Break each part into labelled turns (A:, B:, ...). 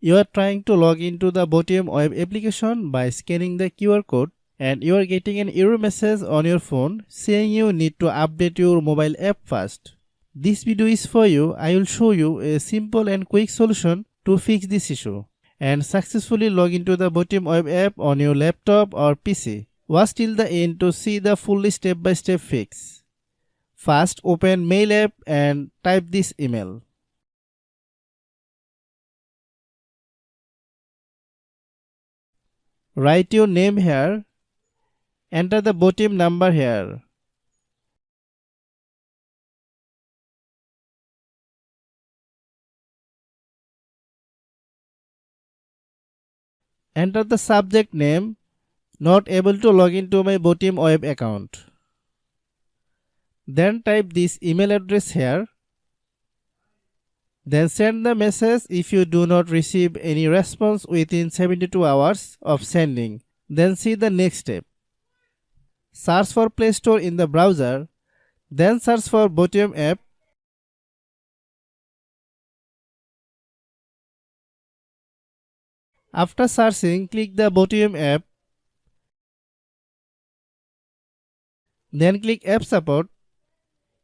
A: You are trying to log into the BOTIM web application by scanning the QR code, and you are getting an error message on your phone saying you need to update your mobile app first. This video is for you. I will show you a simple and quick solution to fix this issue and successfully log into the BOTIM web app on your laptop or PC. Watch till the end to see the fully step-by-step fix. First, open Mail app and type this email. Write your name here. Enter the BOTIM number here. Enter the subject name, not able to log into my BOTIM web account. Then type this email address here. Then send the message if you do not receive any response within 72 hours of sending. Then see the next step. Search for Play Store in the browser. Then search for BOTIM app. After searching, click the BOTIM app. Then click App Support.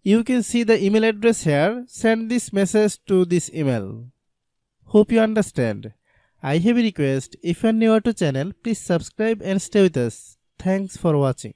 A: You can see the email address here. Send this message to this email. Hope you understand. I have a request. If you are new to channel, please subscribe and stay with us. Thanks for watching.